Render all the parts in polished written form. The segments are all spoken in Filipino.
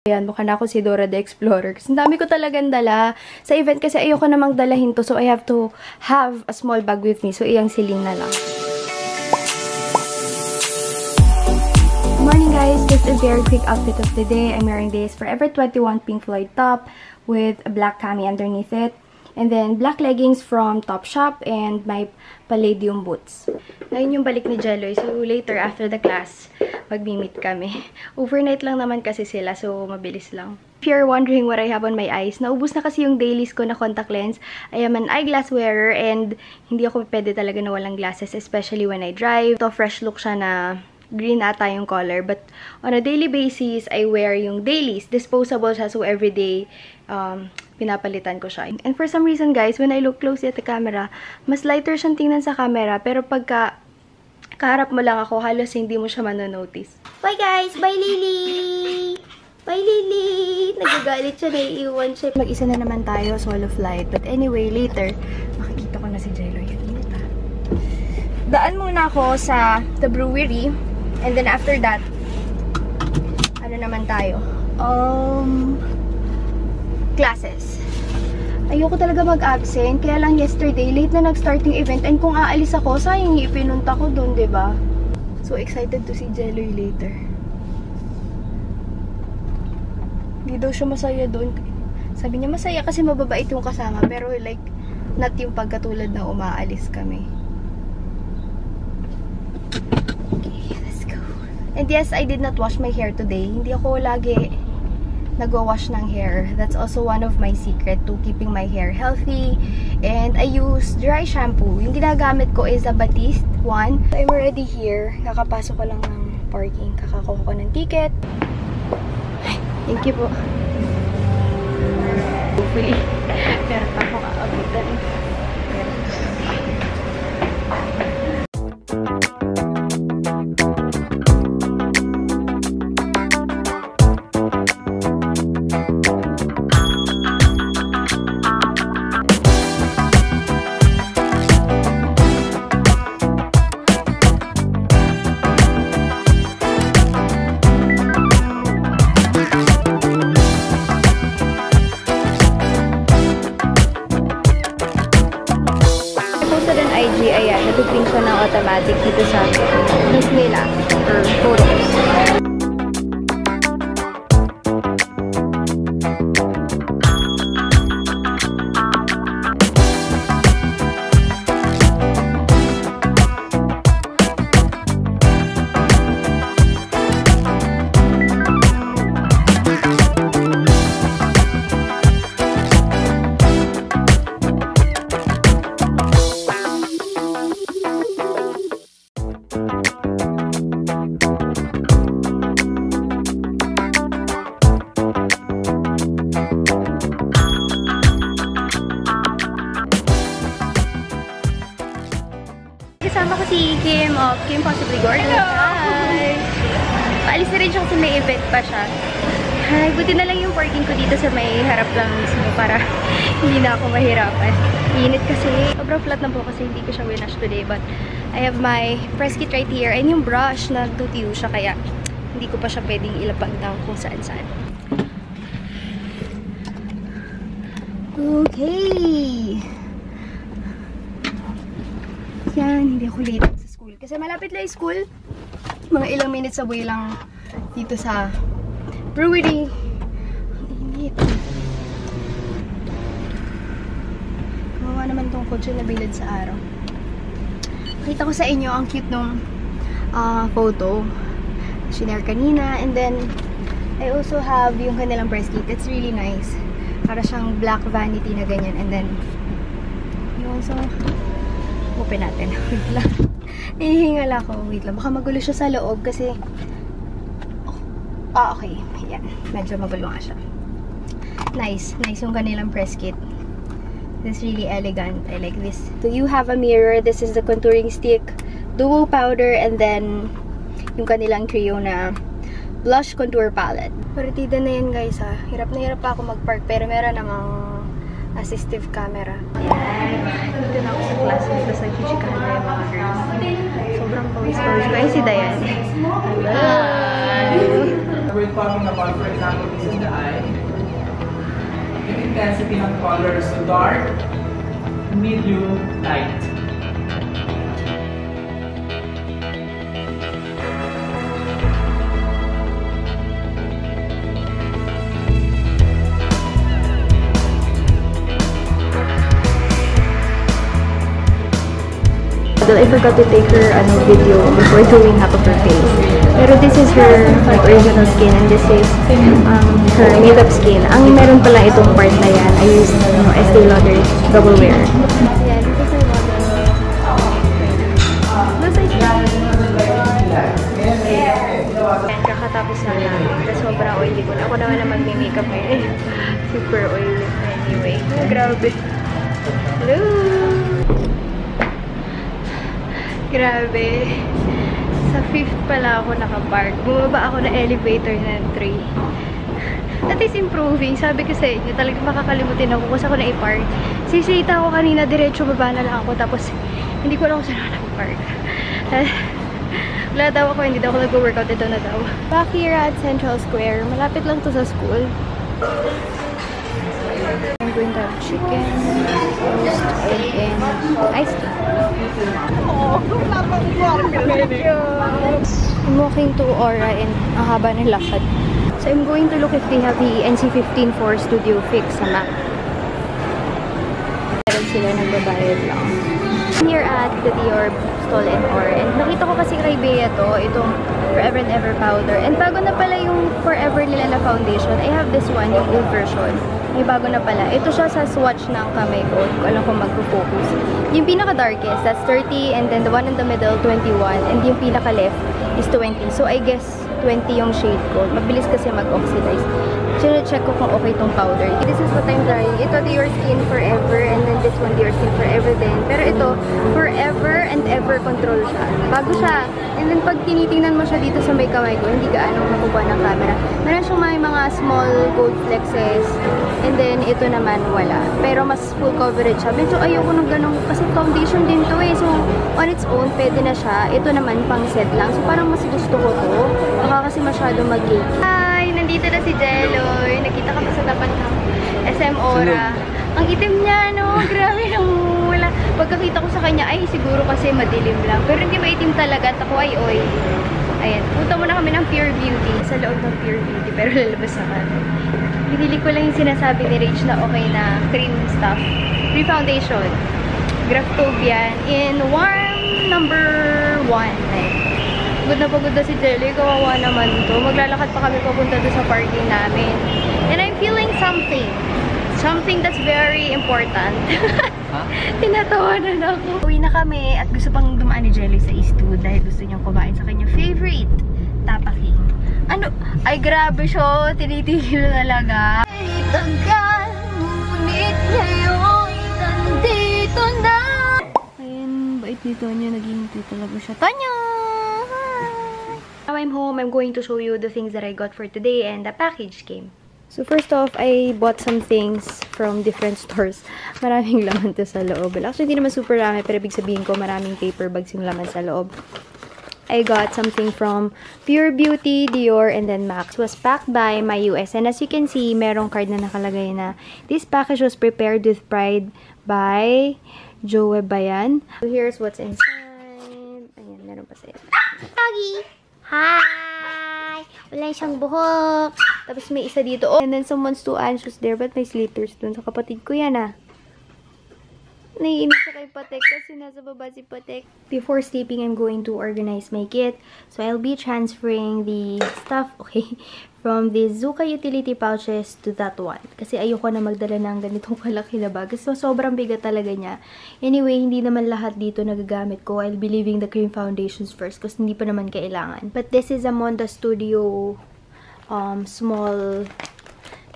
Ayan, mukha na ako si Dora the Explorer. Kasi ang dami ko talagang dala. Sa event kasi ayoko namang dalahin to. So, I have to have a small bag with me. So, iyang siling na lang. Good morning guys! Just a very quick outfit of the day. I'm wearing this Forever 21 Pink Floyd top with a black cami underneath it. And then, black leggings from Topshop and my Palladium boots. Ngayon yung balik ni Jeloy. So, later, after the class, mag-meet kami. Overnight lang naman kasi sila, so mabilis lang. If you're wondering what I have on my eyes, naubos na kasi yung dailies ko na contact lens. I am an eyeglass wearer and hindi ako pwede talaga na walang glasses, especially when I drive. Ito, fresh look siya na green ata yung color. But on a daily basis, I wear yung dailies. Disposable siya, so everyday, pinapalitan ko siya. And for some reason, guys, when I look closely at the camera, mas lighter siyang tingnan sa camera. Pero pagka kaharap mo lang ako, halos hindi mo siya manonotice. Bye, guys! Bye, Lily! Bye, Lily! Nagagalit siya, naiiwan siya. Mag-isa na naman tayo, solo flight. But anyway, later, makikita ko na si Jello. Yan, init ha. Daan muna ako sa the brewery. And then after that, ano naman tayo? Classes. Ayoko talaga mag-absent. Kaya lang yesterday, late na nag-start yung event. And kung aalis ako, sayang ipinunta ko doon, diba? So excited to see Jeloy later. Hindi daw siya masaya doon. Sabi niya masaya kasi mababait yung kasama. Pero like, not yung pagkatulad na umaalis kami. Okay, let's go. And yes, I did not wash my hair today. Hindi ako lagi nagwa-wash ng hair. That's also one of my secret to keeping my hair healthy. And I use dry shampoo. Yung ginagamit ko is a Batiste one. I'm already here. Kakapasok ko lang ng parking. Kakakuha ko ng ticket. Thank you po. Hopefully, meron pa akong aabutan. Ayan, nag-print siya ng automatic dito sa list nila or photos. Kasama ko si Kim of Kim Possibly Gorgeous. Hi! Paalis na rin siya kasi may event pa siya. Hi! Buti na lang yung parking ko dito sa may harap lang mismo para hindi na ako mahirapan. Init kasi. Sobrang flat na po kasi hindi ko siya winash today. But I have my press kit right here. And yung brush, nagtutiyo siya kaya hindi ko pa siya pwedeng ilapag ng kung saan-saan. Okay! Yan, hindi ako late sa school. Kasi malapit lang yung school. Mga ilang minutes away lang dito sa brewery. Ang init. Kawawa naman tong kotse na bilad sa araw. Pakita ko sa inyo ang cute nung photo. Shinare kanina. And then, I also have yung kanilang press kit. It's really nice. Para siyang black vanity na ganyan. And then, yun, so open natin. Wait lang. Nahihingal ako. Wait lang. Baka magulo siya sa loob kasi okay. Ayan. Medyo magulo nga siya. Nice. Nice yung kanilang press kit. This is really elegant. I like this. So you have a mirror. This is the contouring stick, duo powder, and then yung kanilang trio na blush contour palette. Partida na yan guys ha. Hirap na hirap pa ako mag-park pero meron namang assistive camera. Ayan. Dito na ako sa class. Tapos nagkichikahan na yung mga girls. Sobrang pawis-pawis. Guys, si Dayan. Hi! We're talking about, for example, this is the eye. Yung intensity ng colors, so dark, medium, light. I forgot to take her video before doing half of her face. Pero this is her like original skin and this is her makeup skin. Ang meron pala itong part na yan, I used Estee Lauder Double Wear. Yeah, this is her model. Looks like and kakatapos na namin. Sobrang oily ko. Ako naman na magme-makeup ngayon. Super oily. Anyway, grabe. Hello! Grabe. Sa 5th pala ako nakapark. Bumaba ako na elevator na 3. That is improving. Sabi ko sa inyo, talagang makakalimutin ako kasi ako na-i-park. Sisita ako kanina, diretso baba na lang ako. Tapos, hindi ko alam kung saan ako nag-park. Wala daw ako, hindi daw ako nag-workout. Ito na daw. Back here at Central Square. Malapit lang to sa school. I'm going to have chicken, toast, egg, and ice cream. I'm walking to Aura and ang haba ng lakad. So I'm going to look if they have the NC15 for Studio Fix sa Mac. Meron sila nagbabayad lang. Here at the Dior stall in Aura. And nakita ko kasi kay Bea to, itong Forever and Ever powder. And bago na pala yung Forever nila na foundation. I have this one, yung old version. May bago na pala. Ito siya sa swatch ng kamay ko. Hindi ko alam kung magpo-focus. Yung pinaka-darkest, that's 30. And then the one in the middle, 21. And yung pinaka-left is 20. So I guess 20 yung shade ko. Mabilis kasi mag-oxidize. Check ko kung okay itong powder. This is what I'm trying. Ito, Dior Skin Forever. And then this one, Dior Skin Forever din. Pero ito, Forever and Ever Control siya. Bago siya. And then pag tinitingnan mo siya dito sa may kamay ko, hindi gaano makukuha ng camera. Meron siyang may mga small gold flexes. And then ito naman wala. Pero mas full coverage siya. Medyo ayoko ng ganun. Kasi foundation din to eh. So on its own, pwede na siya. Ito naman pang set lang. So parang mas gusto ko to. Baka kasi masyado mag-cakey. Hi! Nandito na si Jeloy. Nakita ka pa sa tapat ng SM Aura. Ang itim niya, no? Grabe nang wala. Pagkakita ko sa kanya, ay siguro kasi madilim lang. Pero hindi maitim talaga. At ako ay oy. Ayan. Punta muna kami ng Pure Beauty. Sa loob ng Pure Beauty. Pero lalabas na kami. Binili ko lang yung sinasabi ni Rach na okay na cream stuff. Cream foundation. Graftobian in warm number 1. Pagod na pagod na si Jelly. Kawawa naman to. Maglalakad pa kami papunta doon sa parking namin. And I'm feeling something. Something that's very important. Huh? Tinatawanan ako. Uwi na kami at gusto pang dumaan ni Jelly sa East 2 dahil gusto niyang kumain sa kanya favorite Tapa King. Ano? Ay, grabe siya. Tinitigil talaga. Tagal, ngunit ngayon nandito na. Ayun, bait ni Tonya. Naghihintay talaga siya. Tonya! Now I'm home. I'm going to show you the things that I got for today and the package came. So first off, I bought some things from different stores. Maraming laman to sa loob. Actually, hindi naman super rami, pero ibig sabihin ko maraming paper bags yung laman sa loob. I got something from Pure Beauty, Dior, and then Max. Was packed by my US. And as you can see, merong card na nakalagay na this package was prepared with pride by Joe Bayan. So here's what's inside. Ayan, meron pa sa'yo. Doggy! Hi! Wala siyang buhok. Tapos may isa dito. Oh. And then someone's too anxious there. But may slippers dun. Sa kapatid ko yan ah. Naiinis siya kay Patek kasi nasa baba si Patek. Before sleeping, I'm going to organize my kit. So I'll be transferring the stuff, okay, from the Zuka utility pouches to that one. Kasi ayoko na magdala ng ganitong kalaki na bag. So sobrang bigat talaga niya. Anyway, hindi naman lahat dito nagagamit ko. I'll be leaving the cream foundations first kasi hindi pa naman kailangan. But this is a Monda Studio small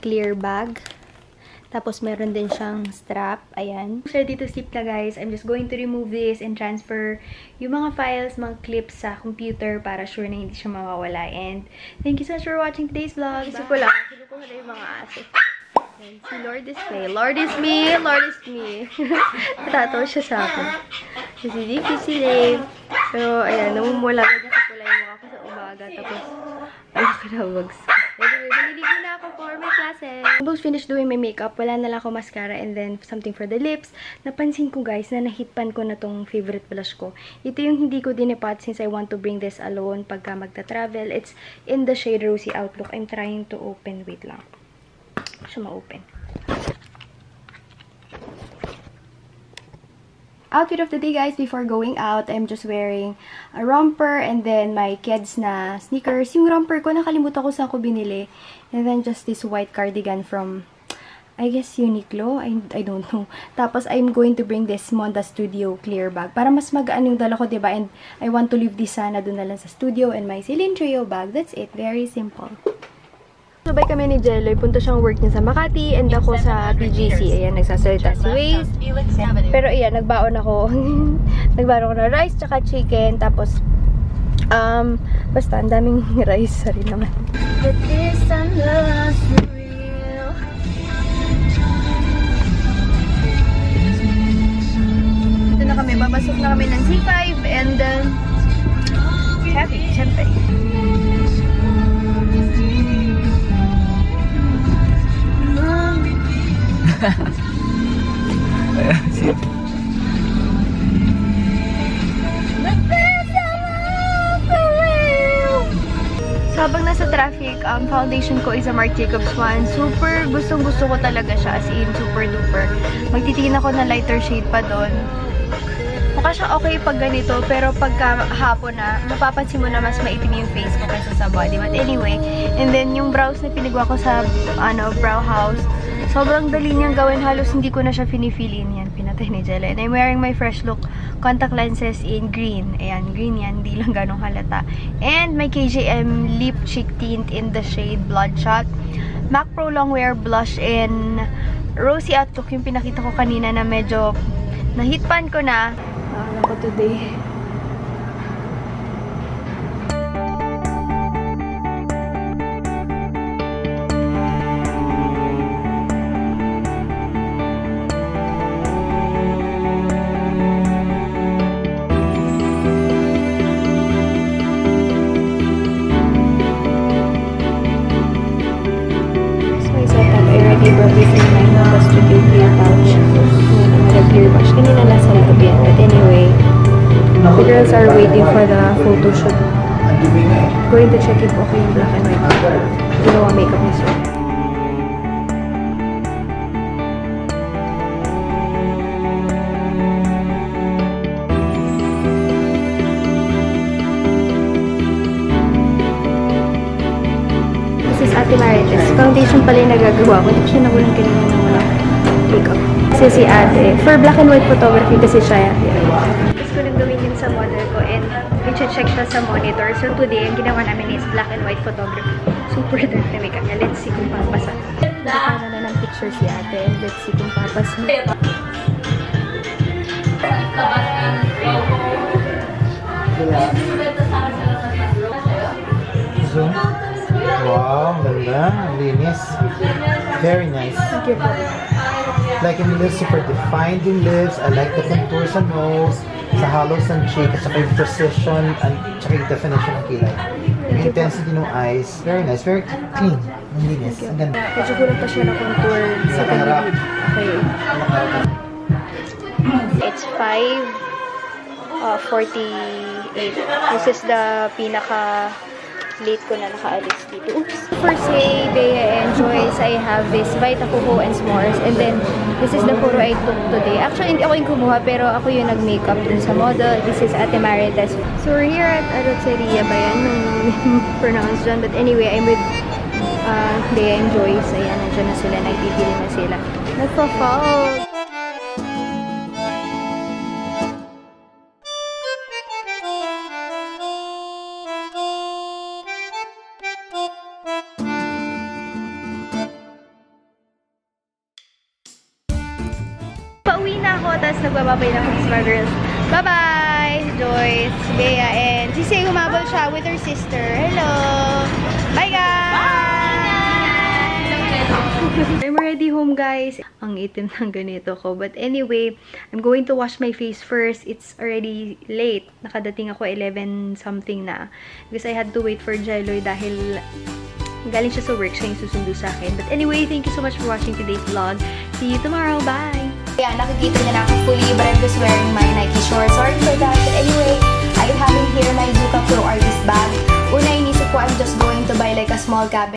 clear bag. Tapos, meron din siyang strap. Ayan. Ready to sleep na, guys. I'm just going to remove this and transfer yung mga files, mga clips sa computer para sure na hindi siya mawawala. And thank you so much for watching today's vlog. Isip ko lang. Isip ko na yung mga aso. And si Lord is me. Lord is me. Lord is me. Natatawa siya sa akin. Kasi di si Dave. Pero, ayan. Namumula. Ganyan ko pala yung mukha ko sa umaga. Tapos, Ayoko na bags ko. Anyway, maliligo na ako for my classes. Almost finished doing my makeup. Wala na lang ako mascara and then something for the lips. Napansin ko guys na nahitpan ko na tong favorite blush ko. Ito yung hindi ko dinipat since I want to bring this alone pagka magta-travel. It's in the shade Rosy Outlook. I'm trying to open. Wait lang. Siya ma-open. Outfit of the day, guys. Before going out, I'm just wearing a romper and then my kids na sneakers. Yung romper ko, nakalimutan ko saan ko binili. And then just this white cardigan from, I guess, Uniqlo. I don't know. Tapos, I'm going to bring this Monda Studio clear bag. Para mas magaan yung dala ko, diba? And I want to leave this sana dun na lang sa studio and my Celine Trio bag. That's it. Very simple. Sabay kami ni Jelloy, punta siyang work niya sa Makati and ako sa BGC. Ayan, nagsasalita si Waze. Pero ayan, nagbaon ako. Nagbaon ako na rice tsaka chicken. Tapos, basta, ang daming rice. Sorry naman. But this time love's real. Ito na kami, babasok na kami ng C5 and traffic, syempre. So, habang nasa traffic, foundation ko is a Marc Jacobs one. Super, gustong-gusto ko talaga siya. As in, super duper. Magtitingin ako ng lighter shade pa doon. Mukha siya okay pag ganito, pero pagka hapon na, mapapansin mo na mas maitim yung face ko kaysa sa body. But anyway, and then yung brows na pinagawa ko sa, brow house, sobrang dali niyang gawin. Halos hindi ko na siya pinifilin yan. Pinatay ni Jella. And I'm wearing my Fresh Look contact lenses in green. Ayan, green yan. Hindi lang ganong halata. And my KJM lip cheek tint in the shade Bloodshot. MAC Pro Longwear blush in Rosy Outlook. Yung pinakita ko kanina na medyo nahitpan ko na. Ako today. The girls are waiting for the photo shoot. Going to check if okay yung black and white. Ginawa makeup ni Sir. This is Ate Marites. Foundation pala yung nagagawa ko. Hindi ko siya nagulang kanina ng walang makeup. Kasi si Ate, for black and white photography kasi siya gusto ko nang gawin yun sa model ko and i-check siya sa monitor. So today, ang ginawa namin is black and white photography. Super dark na makeup niya. Let's see kung papasa. Nakana na ng picture si Ate. Let's see kung papasa. Zoom. Wow, ganda. Linis. Very nice. Thank you po. Like yung lips, super defined yung lips. I like the contour sa nose, sa hollows ng cheek, at saka yung precision, at saka yung definition ng kilay. Yung intensity ng eyes, very nice, very clean. Ang linis, ang ganda. Medyo kulang pa siya na contour sa paligid. Okay. It's 5:48. This is the pinaka late ko na nakaalis dito. Oops! For say, Bea and Joyce, I have this Vita Coco and S'mores. And then, this is the photo I took today. Actually, hindi ako yung kumuha, pero ako yung nag-makeup dun sa model. This is Ate Marites. So, we're here at Arotseria ba yan? Pronounce dyan. But anyway, I'm with Bea and Joyce. Ayan, nandiyan na sila. Nagpipili na sila. Nagpa-fall! Pauwi na ako, tapos nagbababay na ako sa mga girls. Bye-bye! Joyce, Bea, and si Say humabol siya with her sister. Hello! Bye, guys! Bye! I'm ready way home, guys. Ang itim ng ganito ko. But anyway, I'm going to wash my face first. It's already late. Nakadating ako 11 something na. Because I had to wait for Jeloy dahil galing siya sa work. Siya yung susundo sa akin. But anyway, thank you so much for watching today's vlog. See you tomorrow. Bye! Yeah, nakikita niya na ako fully, but I'm just wearing my Nike shorts. Sorry for that. But anyway, I have in here my Zuka Pro Artist bag. Una, inisip ko I'm just going to buy like a small cabin.